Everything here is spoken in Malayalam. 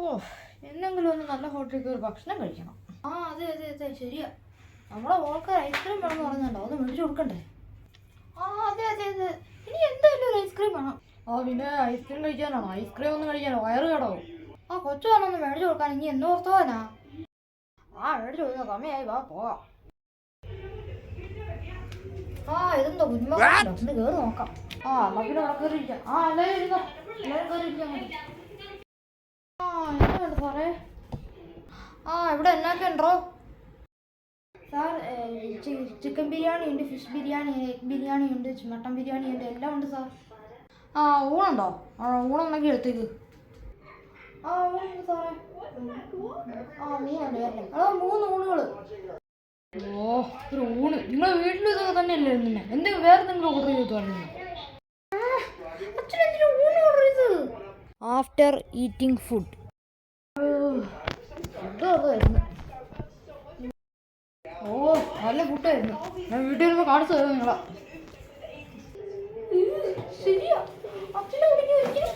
ഓ, എന്നെങ്കിലും ഒന്ന് നല്ല ഹോട്ടലിൽ കയറി ഭക്ഷണം കഴിക്കണം. ആ അതെ അതെ അതെ ശരിയാ. നമ്മളെ ഓൾക്കാർ ഐസ്ക്രീം വേണമെന്ന് പറയുന്നുണ്ടോ? അത് മേടിച്ചു കൊടുക്കണ്ടേ? ആ അതെ അതെ അതെ, ഇനി എന്തായാലും ഒരു ഐസ്ക്രീം വേണം. ആ പിന്നെ ഐസ്ക്രീം കഴിക്കാനാണോ? ഐസ്ക്രീം ഒന്നും കഴിക്കാനോ? വയറ് കേടാവും. ആ കൊച്ചു വേണമെന്ന് മേടിച്ചു കൊടുക്കാൻ ഇനി എന്ന് ഓർത്തോവാനാ? ആ മേടിച്ചു കൊടുക്കുന്ന സമയമായി, വാ പോവാം. ആ ഇതെന്താ കുഞ്ഞുമക്കളുണ്ടോ? ഒന്ന് കയറി നോക്കാം. ആ എന്നാ പിന്നെ ഇവിടെ കയറിയിരിക്കാം. ആ എല്ലാവരും ഇരുന്നോ, എല്ലാവരും കയറിയിരിക്കാൻ മതി. ആ എന്താ വേണ്ട സാറേ? ആ ഇവിടെ എന്നൊക്കെ ഉണ്ടോ സാർ? ചിക്കൻ ബിരിയാണി ഉണ്ട്, ഫിഷ് ബിരിയാണി, എഗ് ബിരിയാണി ഉണ്ട്, മട്ടൻ ബിരിയാണി ഉണ്ട്, എല്ലാം ഉണ്ട് സാർ. ആ ഊണുണ്ടോ? ആ ഊണുണ്ടെങ്കിൽ എടുത്തേക്ക്. ആ ഊണുണ്ട് സാറേ. ആ ഊണുണ്ട് അല്ലേ? അതോ 3 ഊണുകൾ. ഓ ഒരു ഊണ് നിങ്ങളെ വീട്ടിലും ഇതൊക്കെ തന്നെയല്ലേ ഇരുന്നെ? എന്തെങ്കിലും വേറെ നിങ്ങൾ ഓർഡർ ചെയ്ത് പറഞ്ഞു? അച്ഛനെന്തിനാ ഊണ് ഓർഡർ ചെയ്തത്? After eating food. ഫുഡ് അതായിരുന്നു. ഓ നല്ല ഫുഡായിരുന്നു. ഞാൻ വീട്ടിൽ വരുമ്പോൾ കാണിച്ചു തരാം നിങ്ങളെ. ശരിയാ, അച്ഛനെ ഒരിക്കലും